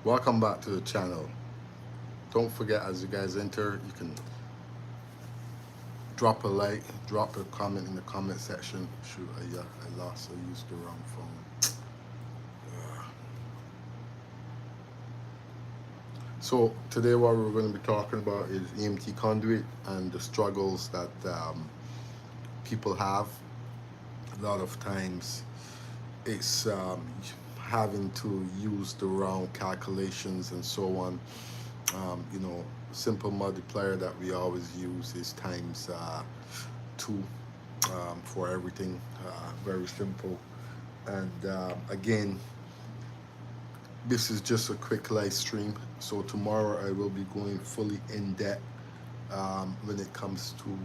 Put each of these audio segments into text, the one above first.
Welcome back to the channel. Don't forget, as you guys enter, you can drop a like, drop a comment in the comment section. Shoot, I lost, I used the wrong phone. So today what we're going to be talking about is EMT conduit and the struggles that people have. A lot of times it's having to use the wrong calculations and so on. Simple multiplier that we always use is times 2 for everything. Very simple. And again, this is just a quick live stream. So tomorrow I will be going fully in depth when it comes to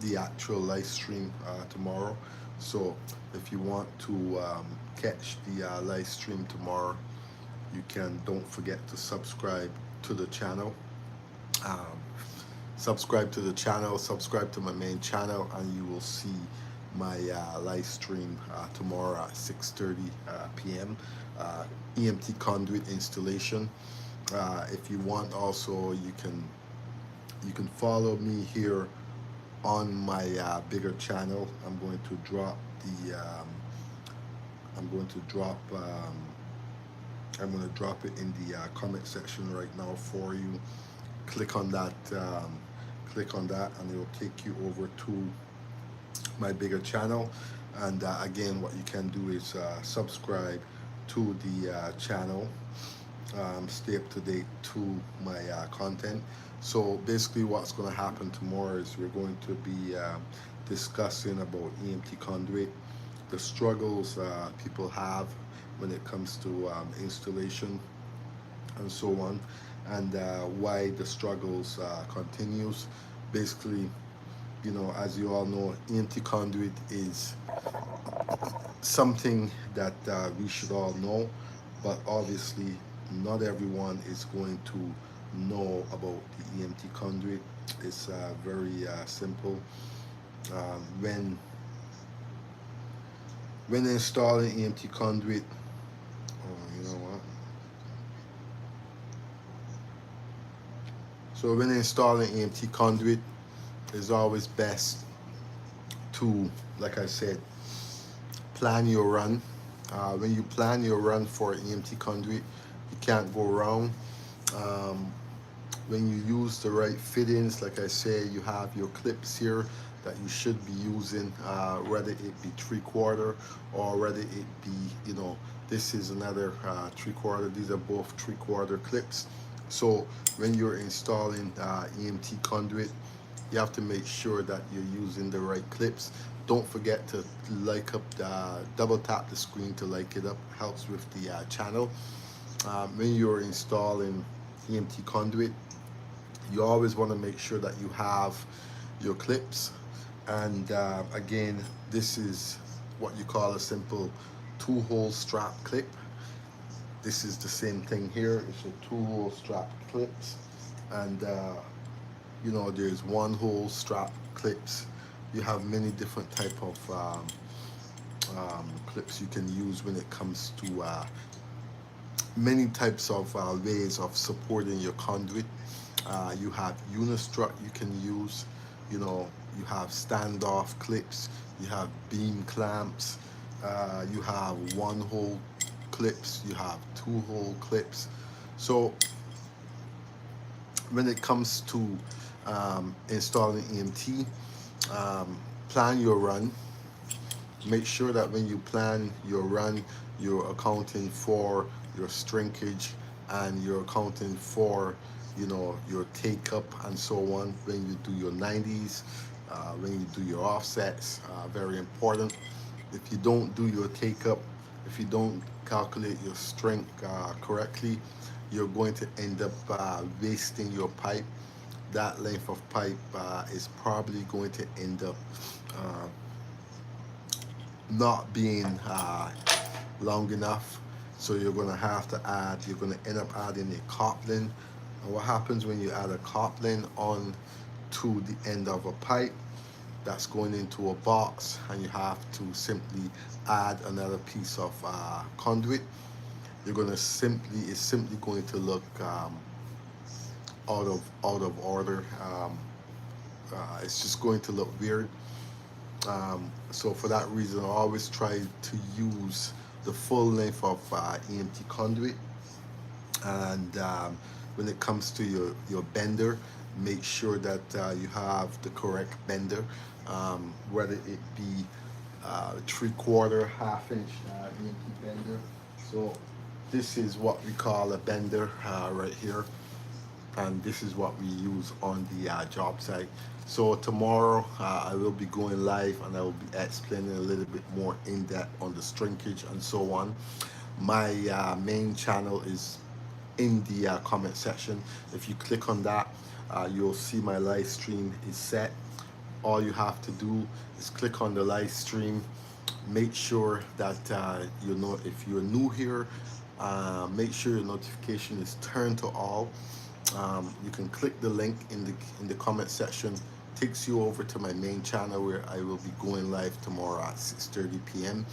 the actual live stream tomorrow. So if you want to catch the live stream tomorrow, you can. Don't forget to subscribe to the channel. Um, Subscribe to the channel, subscribe to my main channel, and you will see my live stream tomorrow at 6:30 p.m. EMT conduit installation. If you want, also you can follow me here on my bigger channel. I'm going to drop the I'm going to drop I'm going to drop it in the comment section right now for you. Click on that, and it will take you over to my bigger channel. And again, what you can do is subscribe to the channel, stay up to date to my content. So basically what's going to happen tomorrow is we're going to be discussing about EMT conduit, the struggles people have when it comes to installation and so on, and why the struggles continues. Basically, as you all know, EMT conduit is something that we should all know, but obviously not everyone is going to know about the EMT conduit. It's very simple. When installing EMT conduit, oh, you know what? So when installing EMT conduit, it's always best to, like I said, plan your run. When you plan your run for EMT conduit, you can't go wrong. When you use the right fittings, like I say, you have your clips here that you should be using, whether it be 3/4 or whether it be, this is another 3/4. These are both 3/4 clips. So when you're installing EMT conduit, you have to make sure that you're using the right clips. Don't forget to like up double tap the screen to like it up. Helps with the channel. When you're installing EMT conduit, you always want to make sure that you have your clips. And again, this is what you call a simple 2-hole strap clip. This is the same thing here. It's a 2-hole strap clips, and there's 1-hole strap clips. You have many different type of clips you can use when it comes to many types of ways of supporting your conduit. You have unistrut you can use. You have standoff clips. You have beam clamps. You have 1-hole clips. You have 2-hole clips. So when it comes to installing EMT, plan your run. Make sure that when you plan your run, you're accounting for your shrinkage and you're accounting for your take up and so on. When you do your 90s, when you do your offsets, very important. If you don't do your take up, if you don't calculate your strength correctly, you're going to end up wasting your pipe. That length of pipe is probably going to end up not being long enough. So you're going to end up adding a coupling. And what happens when you add a coupling on to the end of a pipe that's going into a box, and you have to simply add another piece of conduit? you're gonna it's simply going to look out of order. It's just going to look weird. So for that reason, I always try to use the full length of EMT conduit. And when it comes to your bender, make sure that you have the correct bender, whether it be 3/4, ½ inch EMT bender. So this is what we call a bender right here, and this is what we use on the job site. So tomorrow I will be going live and I will be explaining a little bit more in depth on the shrinkage and so on. My main channel is in the comment section. If you click on that, you'll see my live stream is set. All you have to do is click on the live stream. Make sure that you know, if you're new here, make sure your notification is turned to all. You can click the link in the comment section. Takes you over to my main channel where I will be going live tomorrow at 6:30 p.m.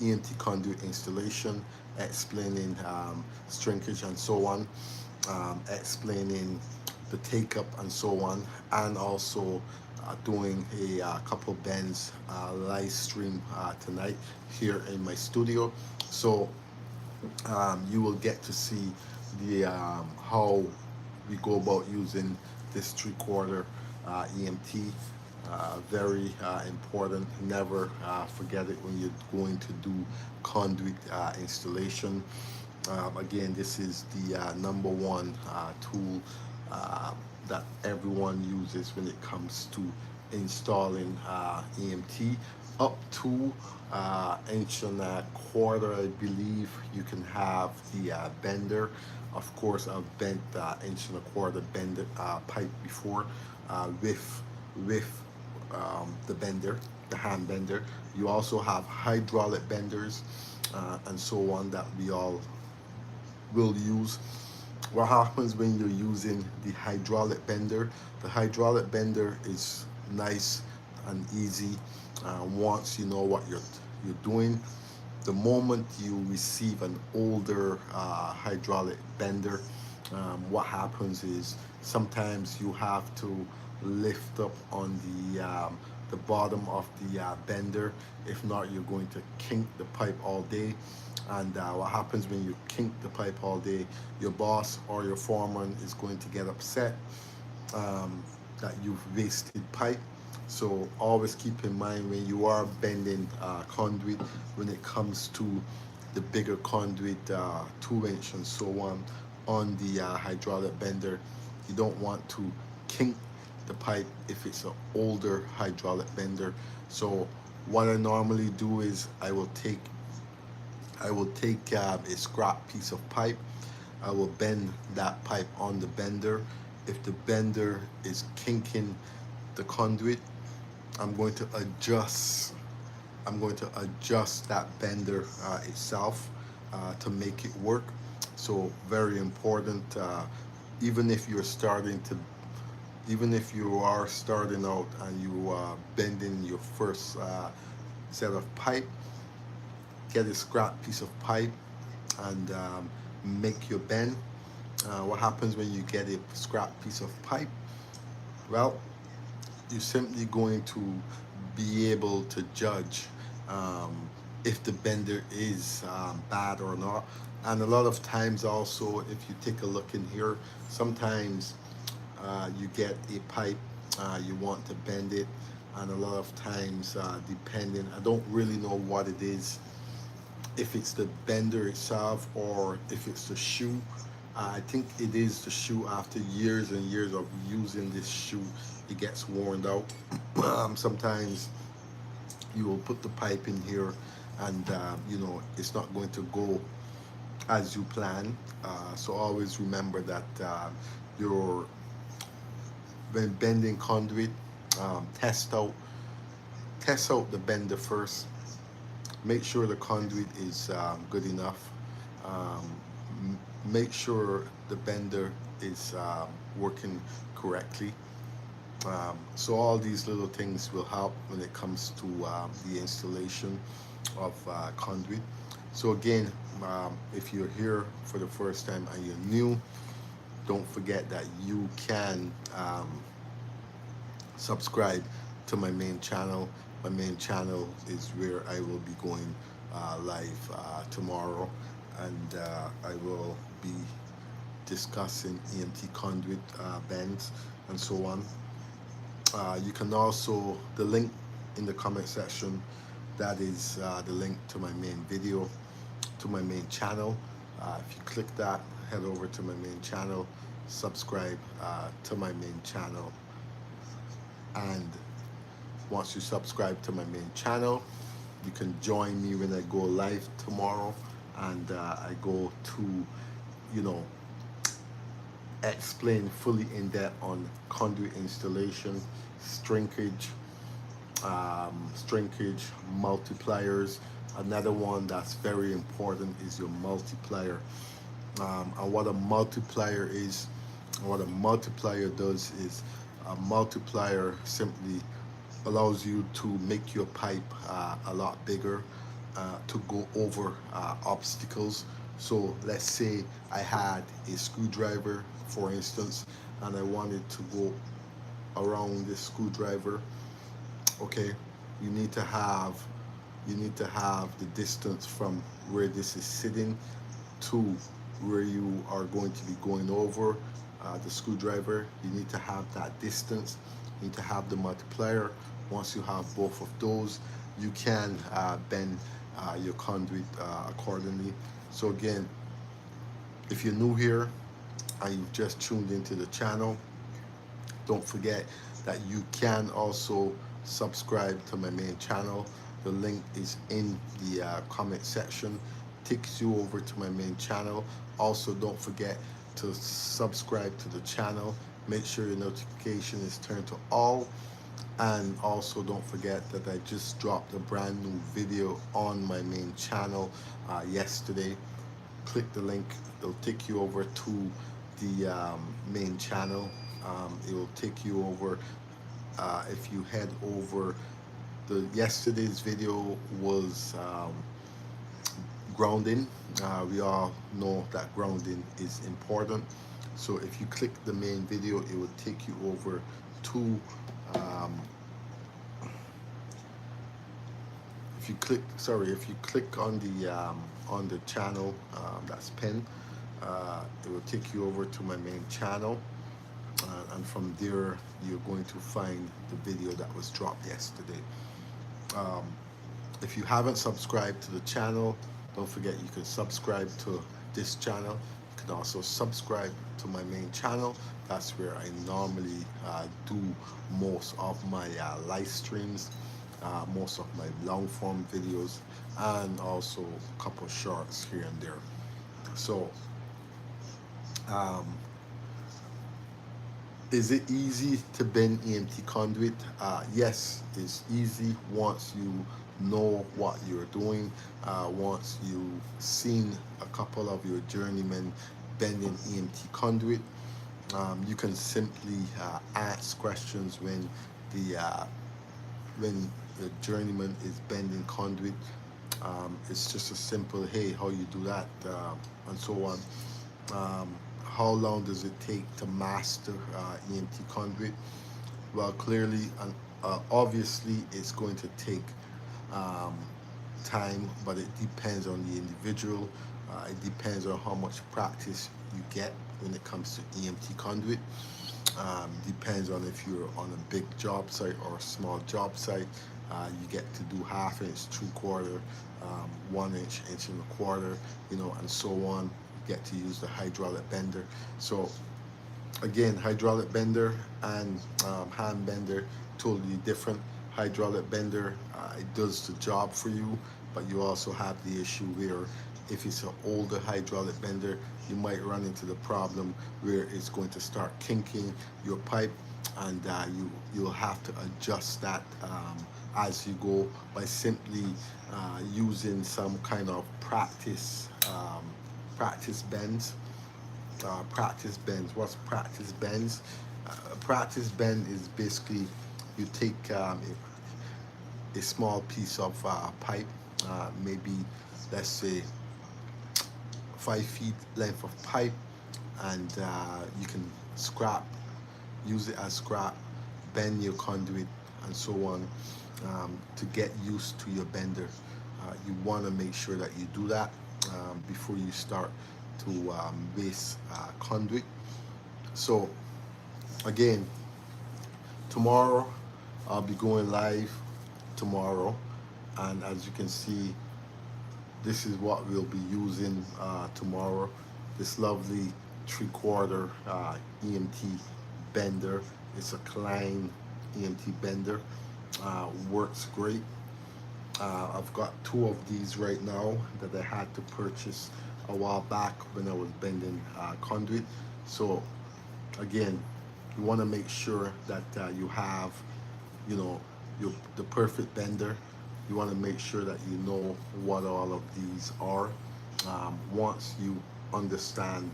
EMT conduit installation, explaining shrinkage and so on, explaining the take up and so on, and also doing a couple bends live stream tonight here in my studio. So you will get to see the how we go about using this 3/4 EMT. Very important. Never forget it when you're going to do conduit installation. Again, this is the number one tool that everyone uses when it comes to installing EMT. Up to inch and a quarter, I believe, you can have the bender. Of course, I've bent inch and a quarter bender pipe before with the bender, the hand bender. You also have hydraulic benders and so on that we all will use. What happens when you're using the hydraulic bender? The hydraulic bender is nice and easy once you know what you're doing. The moment you receive an older hydraulic bender, what happens is sometimes you have to lift up on the bottom of the bender. If not, you're going to kink the pipe all day. And what happens when you kink the pipe all day? Your boss or your foreman is going to get upset that you've wasted pipe. So always keep in mind when you are bending conduit, when it comes to the bigger conduit, 2 inch and so on the hydraulic bender, you don't want to kink the pipe if it's an older hydraulic bender. So what I normally do is I will take a scrap piece of pipe. I will bend that pipe on the bender. If the bender is kinking the conduit, I'm going to adjust that bender itself to make it work. So very important. Even if you are starting out and you are bending your first set of pipe, get a scrap piece of pipe and make your bend. What happens when you get a scrap piece of pipe? Well, you're simply going to be able to judge if the bender is bad or not. And a lot of times also, if you take a look in here, sometimes you get a pipe, you want to bend it, and a lot of times depending, I don't really know what it is, if it's the bender itself or if it's the shoe. I think it is the shoe. After years and years of using this shoe, it gets worn out. Sometimes you will put the pipe in here and you know, it's not going to go as you plan. So always remember that when bending conduit, test out the bender first. Make sure the conduit is good enough. Make sure the bender is working correctly. So all these little things will help when it comes to the installation of conduit. So again, If you're here for the first time and you're new, don't forget that you can subscribe to my main channel. My main channel is where I will be going live tomorrow, and I will be discussing EMT conduit bends and so on. You can also, the link in the comment section, that is the link to my main video, to my main channel. If you click that, head over to my main channel, subscribe to my main channel, and once you subscribe to my main channel, you can join me when I go live tomorrow, and I go to, you know, explain fully in depth on conduit installation, shrinkage, multipliers. Another one that's very important is your multiplier. And what a multiplier is, what a multiplier does is, a multiplier simply allows you to make your pipe a lot bigger to go over obstacles. So let's say I had a screwdriver, for instance, and I wanted to go around this screwdriver. Okay, you need to have the distance from where this is sitting to where you are going to be going over the screwdriver. You need to have that distance. You need to have the multiplier. Once you have both of those, you can bend your conduit accordingly. So again, if you're new here and you've just tuned into the channel, don't forget that you can also subscribe to my main channel. The link is in the comment section, takes you over to my main channel. Also, don't forget to subscribe to the channel. Make sure your notification is turned to all. And also don't forget that I just dropped a brand new video on my main channel yesterday. Click the link, it'll take you over to the main channel. It will take you over, if you head over, yesterday's video was grounding. We all know that grounding is important. So if you click the main video, it will take you over to if you click on the channel that's pinned, it will take you over to my main channel, and from there you're going to find the video that was dropped yesterday. If you haven't subscribed to the channel, don't forget you can subscribe to this channel. You can also subscribe to my main channel. That's where I normally do most of my live streams, most of my long form videos, and also a couple shorts here and there. So is it easy to bend EMT conduit? Yes, it's easy once you know what you're doing. Once you've seen a couple of your journeymen bending EMT conduit, you can simply ask questions when the journeyman is bending conduit. It's just a simple, hey, how you do that, and so on. How long does it take to master EMT conduit? Well, clearly and obviously it's going to take time, but it depends on the individual. It depends on how much practice you get when it comes to EMT conduit. Depends on if you're on a big job site or a small job site. You get to do 1/2 inch, 3/4, 1 inch, inch and a quarter, and so on. You get to use the hydraulic bender. So again, hydraulic bender and hand bender, totally different. Hydraulic bender, it does the job for you, but you also have the issue where if it's an older hydraulic bender, you might run into the problem where it's going to start kinking your pipe, and you'll have to adjust that as you go by simply using some kind of practice bends. What's practice bends? Practice bend is basically you take a small piece of pipe, maybe let's say 5 feet length of pipe, and you can scrap, use it as scrap, bend your conduit, and so on, to get used to your bender. You want to make sure that you do that before you start to base conduit. So again, tomorrow I'll be going live tomorrow, and as you can see, this is what we'll be using tomorrow. This lovely 3/4 EMT bender. It's a Klein EMT bender. Works great. I've got 2 of these right now that I had to purchase a while back when I was bending conduit. So again, you want to make sure that you have, you know, the perfect bender. You want to make sure that you know what all of these are. Once you understand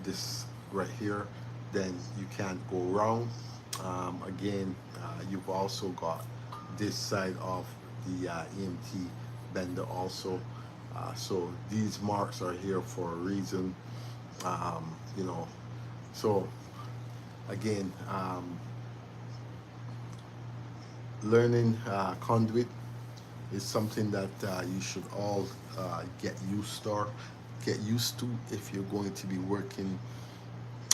this right here, then you can't go wrong. Again, you've also got this side of the EMT bender also. So these marks are here for a reason, you know. So again, learning conduit is something that you should all get used to if you're going to be working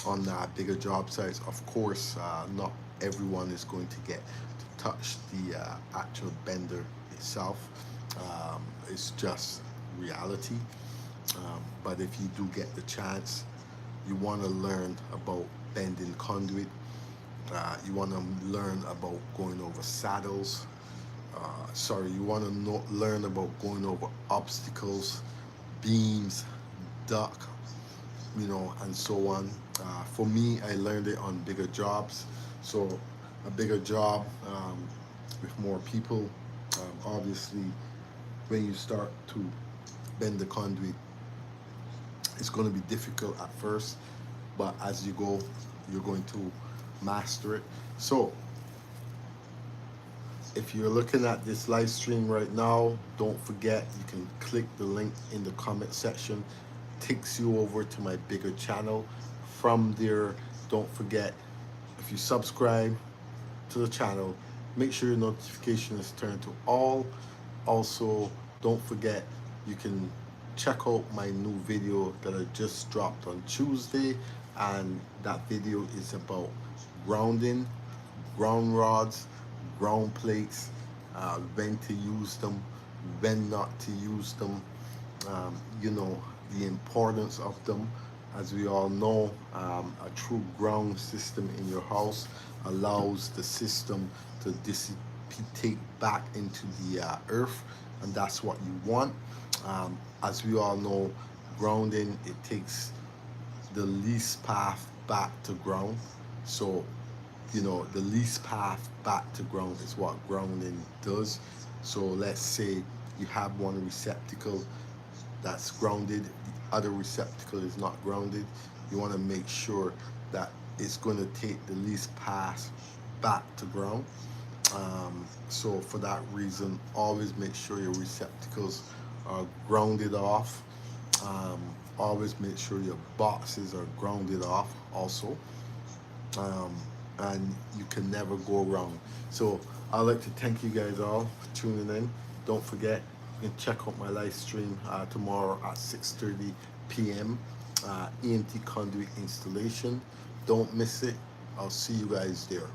on bigger job sites. Of course, not everyone is going to get to touch the actual bender itself. It's just reality. But if you do get the chance, you want to learn about bending conduit. You want to learn about going over saddles. You want to learn about going over obstacles, beams, duck, you know, and so on. For me, I learned it on bigger jobs. So a bigger job with more people, obviously, when you start to bend the conduit, it's going to be difficult at first, but as you go, you're going to master it. So if you're looking at this live stream right now, don't forget you can click the link in the comment section. Takes you over to my bigger channel. From there, don't forget, if you subscribe to the channel, make sure your notification is turned to all. Also, don't forget you can check out my new video that I just dropped on Tuesday, and that video is about grounding, ground rods, ground plates, when to use them, when not to use them, you know, the importance of them. As we all know, a true ground system in your house allows the system to dissipate back into the earth, and that's what you want. As we all know, grounding, it takes the least path back to ground. So, you know, the least path back to ground is what grounding does. So let's say you have one receptacle that's grounded, the other receptacle is not grounded. You want to make sure that it's going to take the least path back to ground. So for that reason, always make sure your receptacles are grounded off. Always make sure your boxes are grounded off also. And you can never go wrong. So I'd like to thank you guys all for tuning in. Don't forget, you can check out my live stream tomorrow at 6:30 p.m. EMT conduit installation. Don't miss it. I'll see you guys there.